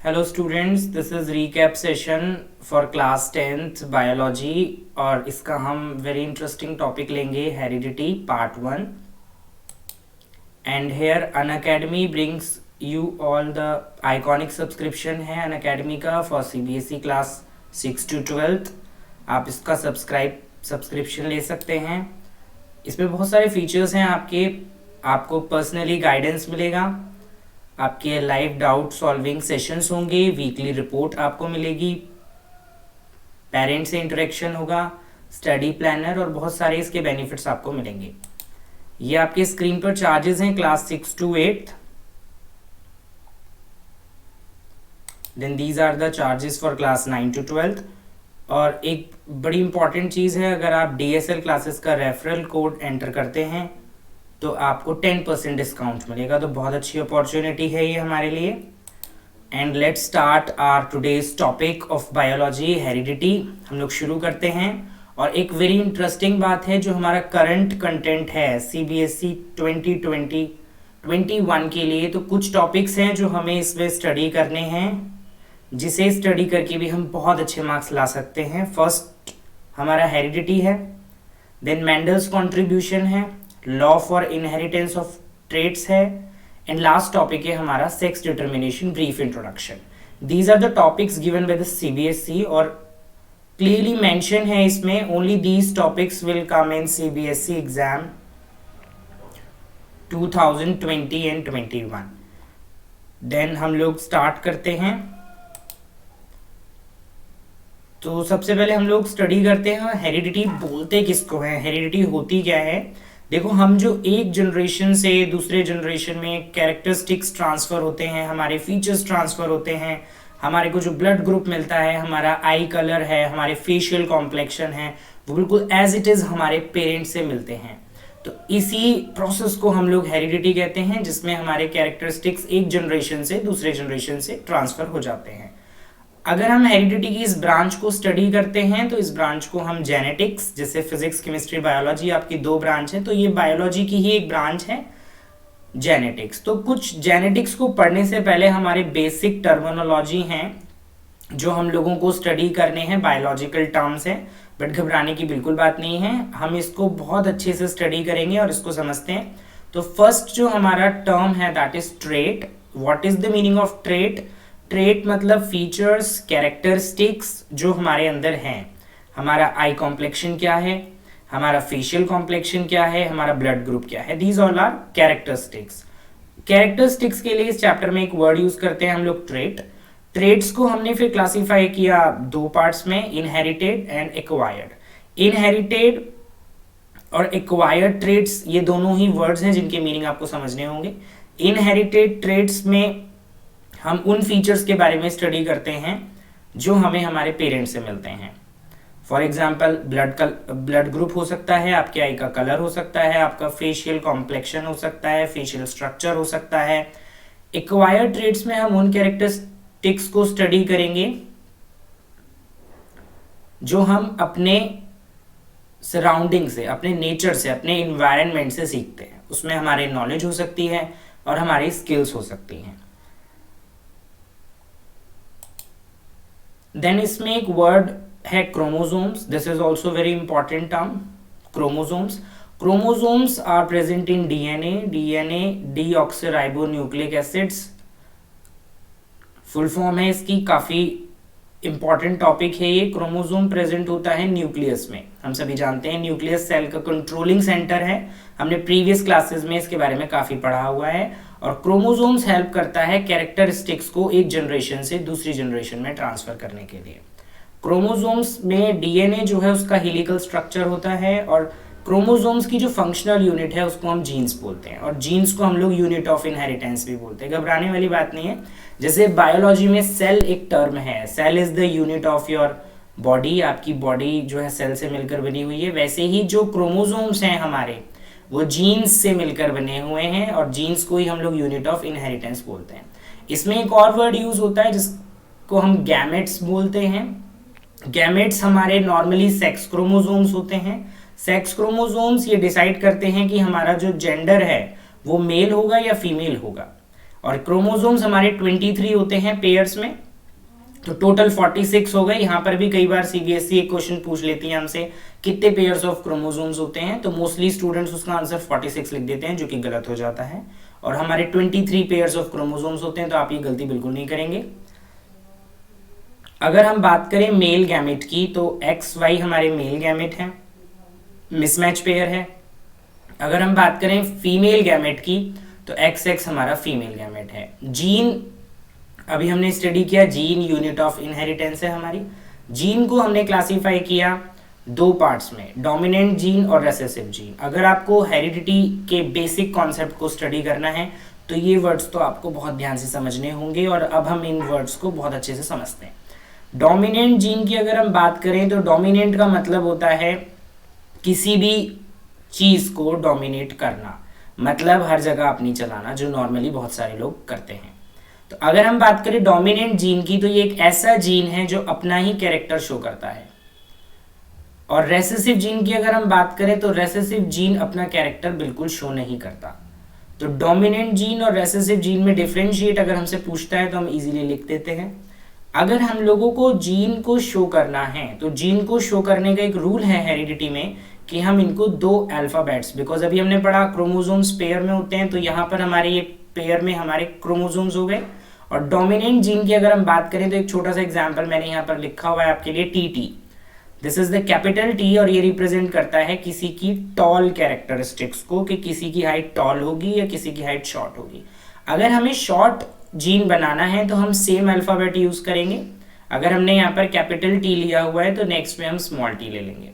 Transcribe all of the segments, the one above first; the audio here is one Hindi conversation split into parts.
Hello students, this is recap session for class 10th biology और इसका हम वेरी इंटरेस्टिंग टॉपिक लेंगे heredity part 1। And here Unacademy brings you all the iconic subscription है अनअकैडमी का for CBSE class 6 to 12th। आप इसका सब्सक्रिप्शन ले सकते हैं। इसमें बहुत सारे फीचर्स हैं आपको पर्सनली गाइडेंस मिलेगा, आपके लाइव डाउट सॉल्विंग सेशंस होंगे, वीकली रिपोर्ट आपको मिलेगी, पेरेंट से इंटरेक्शन होगा, स्टडी प्लानर और बहुत सारे इसके बेनिफिट्स आपको मिलेंगे। ये आपके स्क्रीन पर चार्जेस हैं class 6 to 8th। Then these are the charges for class 9 to 12th। और एक बड़ी इंपॉर्टेंट चीज़ है, अगर आप डीएसएल क्लासेस का रेफरल कोड एंटर करते हैं तो आपको 10% डिस्काउंट मिलेगा। तो बहुत अच्छी अपॉर्चुनिटी है ये हमारे लिए। And let's start our today's topic of biology heredity. हम लोग शुरू करते हैं। और एक वेरी इंटरेस्टिंग बात है, जो हमारा करंट कंटेंट है सीबीएसई 2020-21 के लिए, तो कुछ टॉपिक्स हैं जो हमें इसमें स्टडी करने हैं, जिसे स्टडी करके भी हम बहुत अच्छे मार्क्स ला सकते हैं। फर्स्ट हमारा हेरिडिटी है, देन मेंडल्स कॉन्ट्रीब्यूशन है, law for inheritance of traits है, एंड लास्ट टॉपिक है हमारा sex determination brief introduction. These are the topics given by the CBSE और क्लियरली मेंशन है इसमें, only these topics will come in CBSE exam 2020 and 21। Then हम लोग स्टार्ट करते हैं। तो सबसे पहले हम लोग स्टडी करते हैं हेरिडिटी बोलते किसको है, हेरिडिटी होती क्या है। देखो, हम जो एक जनरेशन से दूसरे जनरेशन में कैरेक्टरिस्टिक्स ट्रांसफ़र होते हैं, हमारे फीचर्स ट्रांसफ़र होते हैं, हमारे को जो ब्लड ग्रुप मिलता है, हमारा आई कलर है, हमारे फेशियल कॉम्प्लेक्शन है, वो बिल्कुल एज इट इज़ हमारे पेरेंट्स से मिलते हैं। तो इसी प्रोसेस को हम लोग हेरिडिटी कहते हैं, जिसमें हमारे कैरेक्टरिस्टिक्स एक जनरेशन से दूसरे जनरेशन से ट्रांसफ़र हो जाते हैं। अगर हम हेरिडिटी की इस ब्रांच को स्टडी करते हैं तो इस ब्रांच को हम जेनेटिक्स, जैसे फिजिक्स केमिस्ट्री बायोलॉजी आपकी दो ब्रांच है, तो ये बायोलॉजी की ही एक ब्रांच है जेनेटिक्स। तो कुछ जेनेटिक्स को पढ़ने से पहले हमारे बेसिक टर्मिनोलॉजी हैं जो हम लोगों को स्टडी करने हैं, बायोलॉजिकल टर्म्स हैं, बट घबराने की बिल्कुल बात नहीं है। हम इसको बहुत अच्छे से स्टडी करेंगे और इसको समझते हैं। तो फर्स्ट जो हमारा टर्म है that is trait. What is the meaning of trait? Trait मतलब फीचर्स, कैरेक्टरिस्टिक्स जो हमारे अंदर हैं। हमारा आई कॉम्प्लेक्शन क्या है, हमारा फेशियल कॉम्प्लेक्शन क्या है, हमारा ब्लड ग्रुप क्या है, these all are characteristics. Characteristics के लिए इस चैप्टर में एक वर्ड यूज करते हैं हम लोग ट्रेट। ट्रेट्स को हमने फिर क्लासीफाई किया दो पार्ट्स में, इनहेरिटेड एंड एक्वायर्ड। इनहेरिटेड और एक्वायर्ड ट्रेट्स ये दोनों ही वर्ड्स हैं जिनके मीनिंग आपको समझने होंगे। इनहेरिटेड ट्रेट्स में हम उन फीचर्स के बारे में स्टडी करते हैं जो हमें हमारे पेरेंट्स से मिलते हैं। फॉर एग्जाम्पल ब्लड ग्रुप हो सकता है, आपके आई का कलर हो सकता है, आपका फेशियल कॉम्प्लेक्शन हो सकता है, फेशियल स्ट्रक्चर हो सकता है। एक्वायर्ड ट्रेट्स में हम उन कैरेक्टरिस्टिक्स को स्टडी करेंगे जो हम अपने सराउंडिंग से, अपने नेचर से, अपने इन्वायरमेंट से सीखते हैं। उसमें हमारी नॉलेज हो सकती है और हमारी स्किल्स हो सकती हैं। देन इसमें एक वर्ड है chromosomes. This is also very important term, chromosomes. Chromosomes are present in DNA deoxyribonucleic acids full form है इसकी। काफी इंपॉर्टेंट टॉपिक है ये। क्रोमोसोम प्रेजेंट होता है न्यूक्लियस में। हम सभी जानते हैं न्यूक्लियस सेल का कंट्रोलिंग सेंटर है, हमने प्रीवियस क्लासेस में इसके बारे में काफी पढ़ा हुआ है। और क्रोमोसोम्स हेल्प करता है कैरेक्टरिस्टिक्स को एक जनरेशन से दूसरी जनरेशन में ट्रांसफर करने के लिए। क्रोमोसोम्स में डीएनए जो है उसका हेलिकल स्ट्रक्चर होता है, और क्रोमोसोम्स की जो फंक्शनल यूनिट है उसको हम जीन्स बोलते हैं, और जीन्स को हम लोग यूनिट ऑफ इनहेरिटेंस भी बोलते हैं। घबराने वाली बात नहीं है। जैसे बायोलॉजी में सेल एक टर्म है, cell is the unit of your body, आपकी बॉडी जो है सेल से मिलकर बनी हुई है, वैसे ही जो क्रोमोसोम्स हैं हमारे वो जीन्स से मिलकर बने हुए हैं, और जीन्स को ही हम लोग यूनिट ऑफ इनहेरिटेंस बोलते हैं। इसमें एक और वर्ड यूज होता है जिसको हम गैमेट्स बोलते हैं। गैमेट्स हमारे नॉर्मली सेक्स क्रोमोसोम्स होते हैं। सेक्स क्रोमोसोम्स ये डिसाइड करते हैं कि हमारा जो जेंडर है वो मेल होगा या फीमेल होगा। और क्रोमोसोम्स हमारे 23 होते हैं पेयर्स में, तो टोटल 46 हो गए। यहाँ पर भी कई बार सीबीएसई एक क्वेश्चन पूछ लेती है हमसे कितने पेयर्स ऑफ क्रोमोसोम्स होते हैं, तो मोस्टली स्टूडेंट्स उसका आंसर 46 लिख देते हैं, जो कि गलत हो जाता है। और हमारे 23 पेयर्स ऑफ क्रोमोसोम्स होते हैं, तो आप ये गलती बिल्कुल नहीं करेंगे। अगर हम बात करें मेल गैमेट की, तो एक्स वाई हमारे मेल गैमेट हैं, मिसमैच पेयर है। अगर हम बात करें फीमेल गैमेट की, तो एक्स एक्स हमारा फीमेल गैमेट है। जीन अभी हमने स्टडी किया, जीन यूनिट ऑफ इनहेरिटेंस है हमारी। जीन को हमने क्लासीफाई किया दो पार्ट्स में, डोमिनेंट जीन और रेसेसिव जीन। अगर आपको हेरिडिटी के बेसिक कॉन्सेप्ट को स्टडी करना है तो ये वर्ड्स तो आपको बहुत ध्यान से समझने होंगे, और अब हम इन वर्ड्स को बहुत अच्छे से समझते हैं। डोमिनेंट जीन की अगर हम बात करें तो डोमिनेंट का मतलब होता है किसी भी चीज को डोमिनेट करना, मतलब हर जगह अपनी चलाना, जो नॉर्मली बहुत सारे लोग करते हैं। तो अगर हम बात करें डोमिनेंट जीन की, तो ये एक ऐसा जीन है जो अपना ही कैरेक्टर शो करता है। और रेसेसिव जीन की अगर हम बात करें तो रेसेसिव जीन अपना कैरेक्टर बिल्कुल शो नहीं करता। तो डोमिनेंट जीन और रेसेसिव जीन में डिफरेंशिएट अगर हमसे पूछता है तो हम इजीली लिख देते हैं। अगर हम लोगों को जीन को शो करना है तो जीन को शो करने का एक रूल है हेरिडिटी में कि हम इनको दो अल्फाबेट्स, बिकॉज अभी हमने पढ़ा क्रोमोसोम्स पेयर में होते हैं, तो यहाँ पर हमारे ये पेयर में हमारे क्रोमोसोम्स हो गए। और डोमिनेंट जीन की अगर हम बात करें तो एक छोटा सा एग्जांपल मैंने यहाँ पर लिखा हुआ है आपके लिए, T. This is the capital T, और ये रिप्रेजेंट करता है किसी की टॉल कैरेक्टरिस्टिक्स को, कि किसी की हाइट टॉल होगी या किसी की हाइट शॉर्ट होगी। अगर हमें शॉर्ट जीन बनाना है तो हम सेम अल्फाबेट यूज करेंगे। अगर हमने यहाँ पर कैपिटल टी लिया हुआ है तो नेक्स्ट में हम स्मॉल टी ले लेंगे,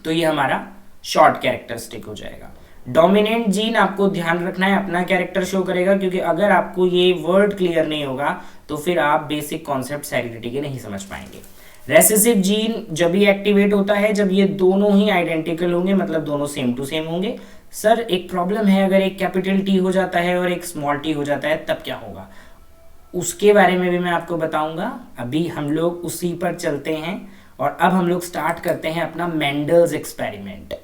तो ये हमारा शॉर्ट कैरेक्टरिस्टिक हो जाएगा। डोमिनेंट जीन आपको ध्यान रखना है अपना कैरेक्टर शो करेगा, क्योंकि अगर आपको ये वर्ड क्लियर नहीं होगा तो फिर आप बेसिक कॉन्सेप्ट हेरिडिटी के नहीं समझ पाएंगे। रेसेसिव जीन जब भी एक्टिवेट होता है जब ये दोनों ही आइडेंटिकल होंगे, मतलब दोनों सेम टू सेम होंगे। सर एक प्रॉब्लम है, अगर एक कैपिटल टी हो जाता है और एक स्मॉल टी हो जाता है तब क्या होगा, उसके बारे में भी मैं आपको बताऊंगा। अभी हम लोग उसी पर चलते हैं, और अब हम लोग स्टार्ट करते हैं अपना Mendel's experiment.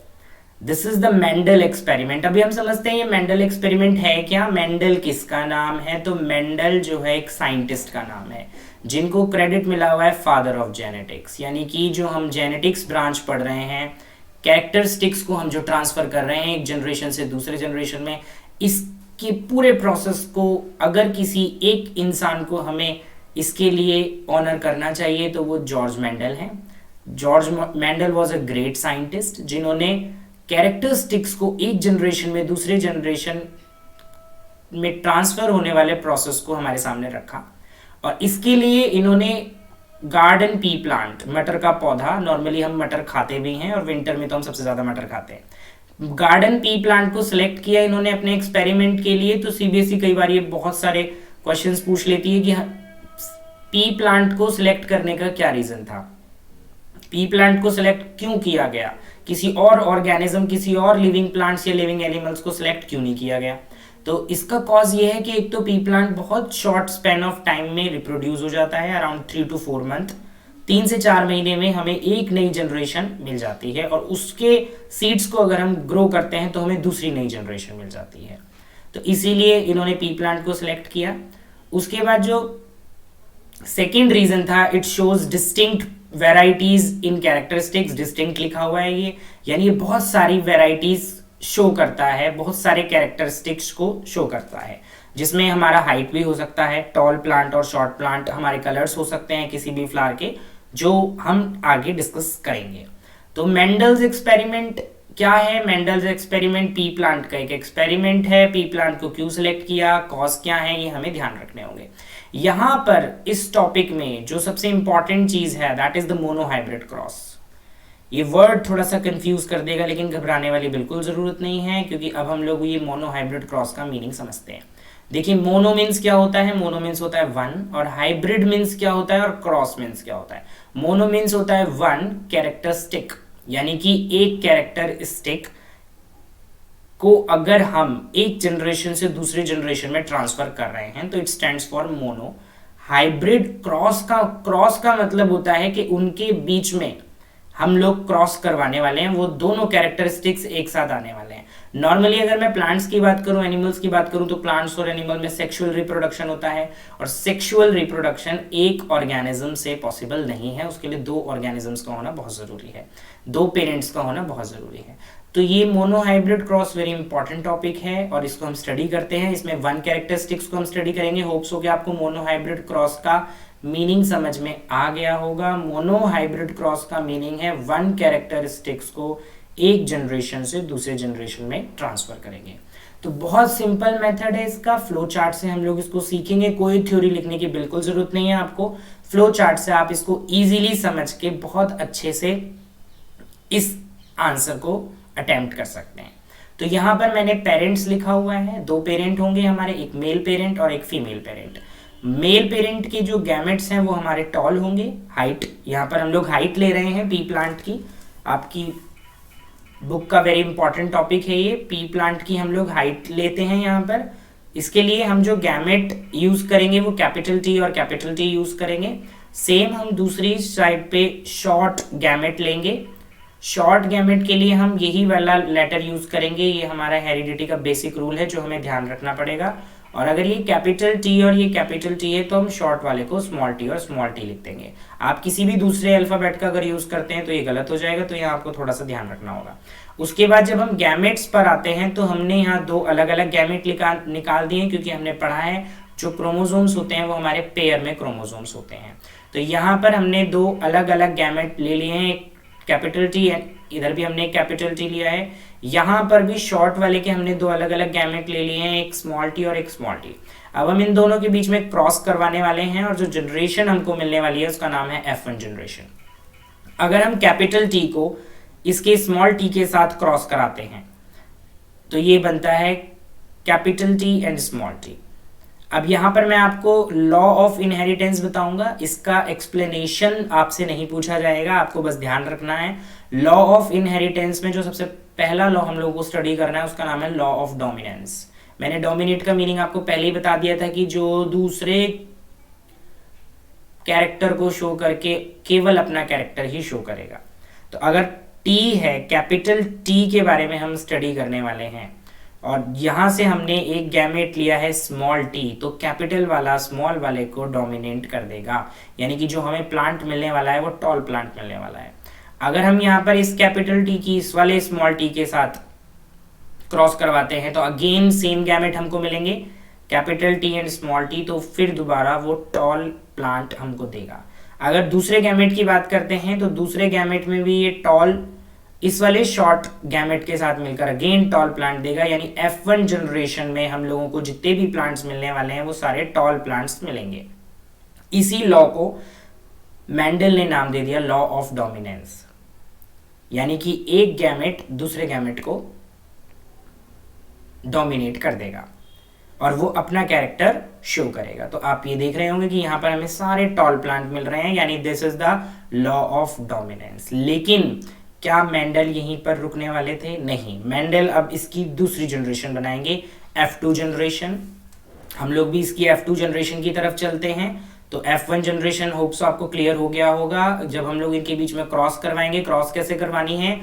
This is the Mendel experiment. अभी हम समझते हैं ये मेंडल एक्सपेरिमेंट है क्या। मेंडल किसका नाम है, तो मेंडल जो है एक साइंटिस्ट का नाम है, जिनको क्रेडिट मिला हुआ है फादर ऑफ जेनेटिक्स। यानी कि जो हम जेनेटिक्स ब्रांच पढ़ रहे हैं, कैरेक्टरिस्टिक्स को हम जो ट्रांसफर कर रहे हैं एक जनरेशन से दूसरे जनरेशन में, इसके पूरे प्रोसेस को अगर किसी एक इंसान को हमें इसके लिए ऑनर करना चाहिए तो वो जॉर्ज मेंडल हैं। George Mendel was a great scientist, जिन्होंने कैरेक्टरिस्टिक्स को एक जनरेशन में दूसरे जनरेशन में ट्रांसफर होने वाले प्रोसेस को हमारे सामने रखा। और इसके लिए इन्होंने गार्डन पी प्लांट, मटर का पौधा, नॉर्मली हम मटर खाते भी हैं और विंटर में तो हम सबसे ज्यादा मटर खाते हैं, गार्डन पी प्लांट को सिलेक्ट किया इन्होंने अपने एक्सपेरिमेंट के लिए। तो सीबीएसई कई बार ये बहुत सारे क्वेश्चंस पूछ लेती है कि पी प्लांट को सिलेक्ट करने का क्या रीजन था, पी प्लांट को सिलेक्ट क्यों किया गया, किसी और ऑर्गेनिज्म, किसी और लिविंग प्लांट्स या लिविंग एनिमल्स को सिलेक्ट क्यों नहीं किया गया। तो इसका कॉज ये है कि एक तो पी प्लांट बहुत शॉर्ट स्पैन ऑफ टाइम में रिप्रोड्यूस हो जाता है, अराउंड 3 to 4 मंथ, 3 से 4 महीने में हमें एक नई जनरेशन मिल जाती है, और उसके सीड्स को अगर हम ग्रो करते हैं तो हमें दूसरी नई जनरेशन मिल जाती है। तो इसीलिए इन्होंने पी प्लांट को सिलेक्ट किया। उसके बाद जो सेकेंड रीजन था, it shows distinct varieties in characteristics. Distinct लिखा हुआ है ये, यानी ये बहुत सारी वेराइटीज शो करता है, बहुत सारे कैरेक्टरिस्टिक्स को शो करता है, जिसमें हमारा हाइट भी हो सकता है, टॉल प्लांट और शॉर्ट प्लांट, हमारे कलर्स हो सकते हैं किसी भी फ्लावर के, जो हम आगे डिस्कस करेंगे। तो मेंडल्स एक्सपेरिमेंट क्या है। मेंडल्स एक्सपेरिमेंट पी प्लांट का एक एक्सपेरिमेंट है। पी प्लांट को क्यों सिलेक्ट किया, कॉज क्या है, ये हमें ध्यान रखने होंगे। यहां पर इस टॉपिक में जो सबसे इंपॉर्टेंट चीज है that is the monohybrid cross. ये वर्ड थोड़ा सा कंफ्यूज कर देगा, लेकिन घबराने वाली बिल्कुल जरूरत नहीं है, क्योंकि अब हम लोग ये मोनोहाइब्रिड क्रॉस का मीनिंग समझते हैं। देखिए मोनो मीन्स क्या होता है, मोनो मीन्स होता है वन, और हाइब्रिड मीन्स क्या होता है, और क्रॉस मीन्स क्या होता है। मोनो मीन्स होता है वन कैरेक्टरिस्टिक, यानी कि एक कैरेक्टरिस्टिक को अगर हम एक जनरेशन से दूसरे जनरेशन में ट्रांसफर कर रहे हैं तो it stands for mono. Hybrid cross का मतलब होता है कि उनके बीच में हम लोग क्रॉस करवाने वाले हैं, वो दोनों कैरेक्टरिस्टिक्स एक साथ आने वाले हैं। नॉर्मली अगर मैं प्लांट्स की बात करूं, एनिमल्स की बात करूं, तो प्लांट्स और एनिमल में सेक्सुअल रिप्रोडक्शन होता है, और सेक्सुअल रिप्रोडक्शन एक ऑर्गेनिज्म से पॉसिबल नहीं है, उसके लिए दो ऑर्गेनिजम्स का होना बहुत ज़रूरी है, दो पेरेंट्स का होना बहुत ज़रूरी है। तो ये monohybrid cross very important topic है और इसको हम स्टडी करते हैं। इसमें वन कैरेक्टरिस्टिक्स को हम स्टडी करेंगे। होप्स हो कि आपको मोनोहाइब्रिड क्रॉस का मीनिंग समझ में आ गया होगा। मोनोहाइब्रिड क्रॉस का मीनिंग है वन कैरेक्टरिस्टिक्स को एक जनरेशन से दूसरे जनरेशन में ट्रांसफर करेंगे। तो बहुत सिंपल मेथड है इसका, फ्लो चार्ट से हम लोग इसको सीखेंगे। कोई थ्योरी लिखने की बिल्कुल जरूरत नहीं है आपको, फ्लो चार्ट से आप इसको इजीली समझ के बहुत अच्छे से इस आंसर को अटेम्प्ट कर सकते हैं। तो यहाँ पर मैंने पेरेंट्स लिखा हुआ है, दो पेरेंट होंगे हमारे, एक मेल पेरेंट और एक फीमेल पेरेंट। मेल पेरेंट के जो गैमेट्स हैं वो हमारे टॉल होंगे, हाइट, यहाँ पर हम लोग हाइट ले रहे हैं पी प्लांट की, आपकी बुक का वेरी इंपॉर्टेंट टॉपिक है ये, पी प्लांट की हम लोग हाइट लेते हैं यहाँ पर। इसके लिए हम जो गैमेट यूज करेंगे वो कैपिटल टी और कैपिटल टी यूज करेंगे। सेम हम दूसरी साइड पे शॉर्ट गैमेट लेंगे। शॉर्ट गैमेट के लिए हम यही वाला लेटर यूज करेंगे, ये हमारा हेरिडिटी का बेसिक रूल है जो हमें ध्यान रखना पड़ेगा। और अगर ये कैपिटल टी और ये कैपिटल टी है तो हम शॉर्ट वाले को स्मॉल टी और स्मॉल टी लिख देंगे। आप किसी भी दूसरे अल्फाबेट का अगर यूज करते हैं तो ये गलत हो जाएगा, तो यहाँ आपको थोड़ा सा ध्यान रखना होगा। उसके बाद जब हम गैमेट्स पर आते हैं तो हमने यहाँ दो अलग अलग गैमेट निकाल दिए, क्योंकि हमने पढ़ा है जो क्रोमोसोम्स होते हैं वो हमारे पेयर में क्रोमोसोम्स होते हैं। तो यहाँ पर हमने दो अलग अलग गैमेट ले लिए हैं, एक कैपिटल टी, इधर भी हमने एक कैपिटल टी लिया है। यहाँ पर भी शॉर्ट वाले के हमने दो अलग अलग गैमेट ले लिए हैं, एक स्मॉल टी और एक स्मॉल टी। अब हम इन दोनों के बीच में क्रॉस करवाने वाले हैं और जो जनरेशन हमको मिलने वाली है उसका नाम है F1 जनरेशन। अगर हम कैपिटल टी को इसके स्मॉल टी के साथ क्रॉस कराते हैं तो ये बनता है capital T and small T. अब यहाँ पर मैं आपको लॉ ऑफ इनहेरिटेंस बताऊंगा, इसका एक्सप्लेनेशन आपसे नहीं पूछा जाएगा, आपको बस ध्यान रखना है। लॉ ऑफ इनहेरिटेंस में जो सबसे पहला लॉ हम लोगों को स्टडी करना है उसका नाम है लॉ ऑफ डोमिनेंस। मैंने डोमिनेट का मीनिंग आपको पहले ही बता दिया था कि जो दूसरे कैरेक्टर को शो करके केवल अपना कैरेक्टर ही शो करेगा। तो अगर टी है, कैपिटल टी के बारे में हम स्टडी करने वाले हैं और यहां से हमने एक गैमेट लिया है स्मॉल टी, तो कैपिटल वाला स्मॉल वाले को डोमिनेट कर देगा, यानी कि जो हमें प्लांट मिलने वाला है वो टॉल प्लांट मिलने वाला है। अगर हम यहाँ पर इस कैपिटल टी की इस वाले स्मॉल टी के साथ क्रॉस करवाते हैं तो अगेन सेम गैमेट हमको मिलेंगे, capital T and small T, तो फिर दोबारा वो टॉल प्लांट हमको देगा। अगर दूसरे गैमेट की बात करते हैं तो दूसरे गैमेट में भी ये टॉल इस वाले शॉर्ट गैमेट के साथ मिलकर अगेन टॉल प्लांट देगा, यानी F1 जनरेशन में हम लोगों को जितने भी प्लांट्स मिलने वाले हैं वो सारे टॉल प्लांट्स मिलेंगे। इसी लॉ को मेंडल ने नाम दे दिया लॉ ऑफ डोमिनेंस, यानी कि एक गैमेट दूसरे गैमेट को डोमिनेट कर देगा और वो अपना कैरेक्टर शो करेगा। तो आप ये देख रहे होंगे कि यहाँ पर हमें सारे टॉल प्लांट मिल रहे हैं, यानी this is the law of dominance. लेकिन क्या मेंडल यहीं पर रुकने वाले थे? नहीं, मेंडल अब इसकी दूसरी जनरेशन बनाएंगे, F2 जनरेशन। हम लोग भी इसकी F2 जनरेशन की तरफ चलते हैं। तो F1 जनरेशन होप्स आपको क्लियर हो गया होगा। जब हम लोग इनके बीच में क्रॉस करवाएंगे, क्रॉस कैसे करवानी है,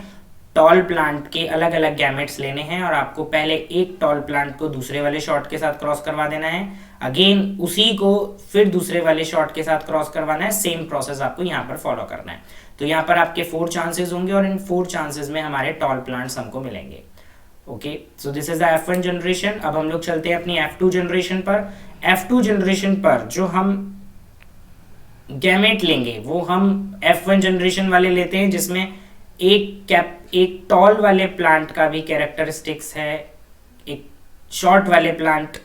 टॉल प्लांट के अलग अलग गैमेट्स लेने हैं और आपको पहले एक टॉल प्लांट को दूसरे वाले शॉर्ट के साथ क्रॉस करवा देना है, अगेन उसी को फिर दूसरे वाले शॉर्ट के साथ क्रॉस करवाना है। सेम प्रोसेस आपको यहाँ पर फॉलो करना है। तो यहाँ पर आपके 4 चांसेस होंगे और इन 4 चांसेस में हमारे टॉल प्लांट्स हमको मिलेंगे। Okay, so this is the F1 generation. अब हम लोग चलते हैं अपनी F2 जनरेशन पर। F2 जनरेशन पर जो हम गैमेट लेंगे वो हम F1 जनरेशन वाले लेते हैं, जिसमें एक टॉल वाले प्लांट का भी कैरेक्टरिस्टिक्स है, एक शॉर्ट वाले प्लांट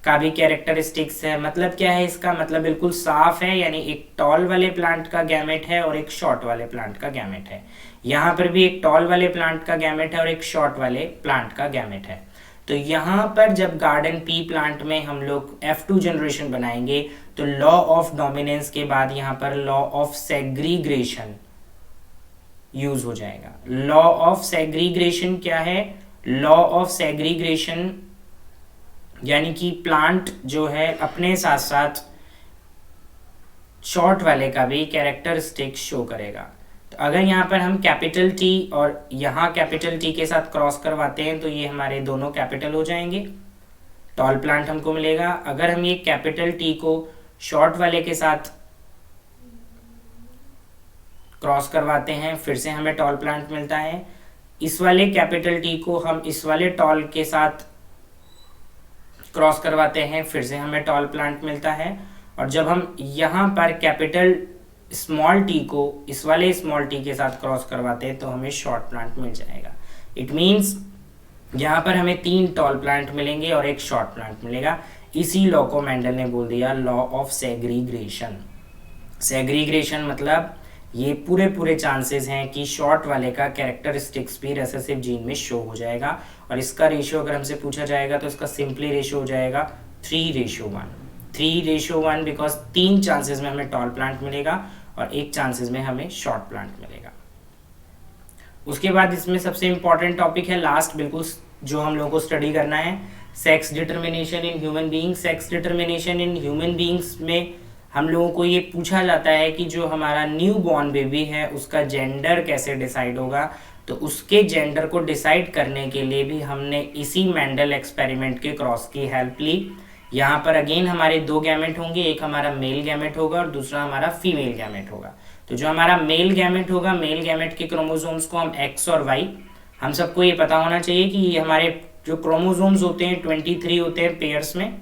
का भी कैरेक्टरिस्टिक्स है। मतलब क्या है इसका? मतलब बिल्कुल साफ है, यानी एक टॉल वाले प्लांट का गैमेट है और एक शॉर्ट वाले प्लांट का गैमेट है। यहाँ पर भी एक टॉल वाले प्लांट का गैमेट है और एक शॉर्ट वाले प्लांट का गैमेट है। तो यहाँ पर जब गार्डन पी प्लांट में हम लोग F2 जनरेशन बनाएंगे तो लॉ ऑफ डोमिनेंस के बाद यहाँ पर लॉ ऑफ सेग्रीग्रेशन यूज हो जाएगा। लॉ ऑफ सेग्रीग्रेशन क्या है? लॉ ऑफ सेग्रीग्रेशन यानी कि प्लांट जो है अपने साथ साथ शॉर्ट वाले का भी कैरेक्टरिस्टिक शो करेगा। तो अगर यहाँ पर हम कैपिटल टी और यहाँ कैपिटल टी के साथ क्रॉस करवाते हैं तो ये हमारे दोनों कैपिटल हो जाएंगे, टॉल प्लांट हमको मिलेगा। अगर हम ये कैपिटल टी को शॉर्ट वाले के साथ क्रॉस करवाते हैं फिर से हमें टॉल प्लांट मिलता है। इस वाले कैपिटल टी को हम इस वाले टॉल के साथ क्रॉस करवाते हैं फिर से हमें टॉल प्लांट मिलता है। और जब हम यहाँ पर कैपिटल स्मॉल टी को इस वाले स्मॉल टी के साथ क्रॉस करवाते हैं तो हमें शॉर्ट प्लांट मिल जाएगा। इट मीन्स यहाँ पर हमें 3 टॉल प्लांट मिलेंगे और एक शॉर्ट प्लांट मिलेगा। इसी लॉ को मेंडल ने बोल दिया लॉ ऑफ सेग्रीग्रेशन। सेग्रीग्रेशन मतलब ये पूरे चांसेस हैं कि शॉर्ट वाले का कैरेक्टरिस्टिक्स भी रिसेसिव जीन में शो हो जाएगा। और इसका रेशियो अगर हमसे पूछा जाएगा तो इसका सिंपली रेशियो हो जाएगा 3:1। 3:1 बिकॉज 3 चांसेस में हमें टॉल प्लांट मिलेगा और 1 चांसेस में हमें शॉर्ट प्लांट मिलेगा। उसके बाद इसमें सबसे इंपॉर्टेंट टॉपिक है लास्ट, बिल्कुल जो हम लोगों को स्टडी करना है, sex determination in human being. Sex determination in human beings में हम लोगों को ये पूछा जाता है कि जो हमारा न्यू बॉर्न बेबी है उसका जेंडर कैसे डिसाइड होगा। तो उसके जेंडर को डिसाइड करने के लिए भी हमने इसी मेंडल एक्सपेरिमेंट के क्रॉस की हेल्प ली। यहाँ पर अगेन हमारे 2 गैमेट होंगे, एक हमारा मेल गैमेट होगा और दूसरा हमारा फीमेल गैमेट होगा। तो जो हमारा मेल गैमेट होगा, मेल गैमेट के क्रोमोसोम्स को हम एक्स और वाई, हम सबको ये पता होना चाहिए कि ये हमारे जो क्रोमोसोम्स होते हैं 23 होते हैं पेयर्स में,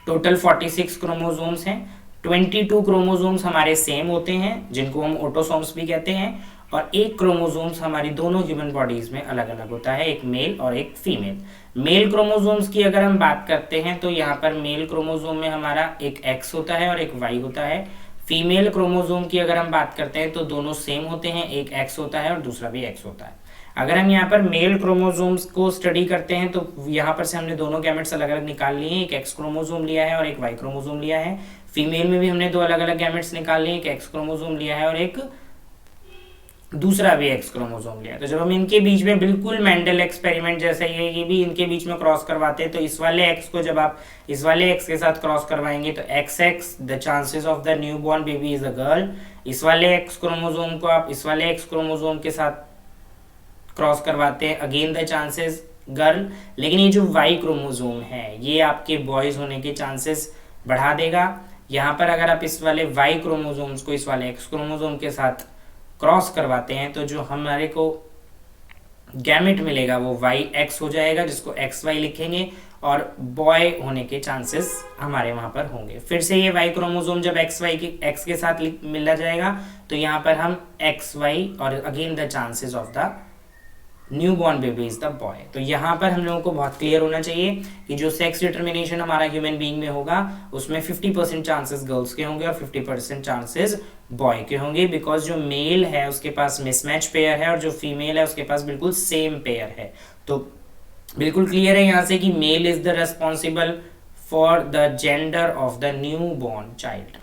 टोटल 46 क्रोमोसोम्स हैं। 22 क्रोमोसोम्स हमारे सेम होते हैं जिनको हम ऑटोसोम्स भी कहते हैं, और एक क्रोमोसोम्स हमारी दोनों ह्यूमन बॉडीज में अलग अलग होता है, एक मेल और एक फीमेल। मेल क्रोमोसोम्स की अगर हम बात करते हैं तो यहाँ पर मेल क्रोमोसोम में हमारा एक एक्स होता है और एक वाई होता है। फीमेल क्रोमोसोम की अगर हम बात करते हैं तो दोनों सेम होते हैं, एक एक्स होता है और दूसरा भी एक्स होता है। अगर हम यहाँ पर मेल क्रोमोसोम्स को स्टडी करते हैं तो यहाँ पर से हमने दोनों गैमेट्स अलग अलग निकाल लिए हैं, एक एक्स क्रोमोसोम लिया है और एक वाई क्रोमोसोम लिया है। फीमेल में भी हमने 2 अलग अलग गैमेट्स निकाल लिए, एक एक्स क्रोमोसोम लिया है और एक दूसरा भी एक्स क्रोमोसोम लिया है। तो जब हम इनके बीच में बिल्कुल मेंडल एक्सपेरिमेंट जैसे ये भी इनके बीच में क्रॉस करवाते हैं तो इस वाले एक्स को जब आप इस वाले एक्स के साथ क्रॉस करवाएंगे तो XX the chances of the new born baby is a girl. इस वाले एक्स क्रोमोसोम को आप इस वाले एक्स क्रोमोसोम के साथ क्रॉस करवाते हैं, अगेन द चांसेस गर्ल। लेकिन ये जो वाई क्रोमोसोम है ये आपके बॉयज होने के चांसेस बढ़ा देगा। यहाँ पर अगर आप इस वाले वाई क्रोमोसोम्स को इस वाले एक्स क्रोमोसोम के साथ क्रॉस करवाते हैं तो जो हमारे को गैमेट मिलेगा वो YX हो जाएगा, जिसको XY लिखेंगे, और बॉय होने के चांसेस हमारे वहां पर होंगे। फिर से ये Y क्रोमोसोम जब XY के X के साथ मिला जाएगा तो यहाँ पर हम XY और again the chances of the new born baby is the boy. तो यहाँ पर हम लोगों को बहुत क्लियर होना चाहिए कि जो सेक्स डिटर्मिनेशन हमारा ह्यूमन बीइंग में होगा उसमें 50% चांसेस गर्ल्स के होंगे और 50% चांसेस बॉय के होंगे, बिकॉज जो मेल है उसके पास मिसमैच पेयर है और जो फीमेल है उसके पास बिल्कुल सेम पेयर है। तो बिल्कुल क्लियर है यहाँ से कि male is the responsible for the gender of the newborn child.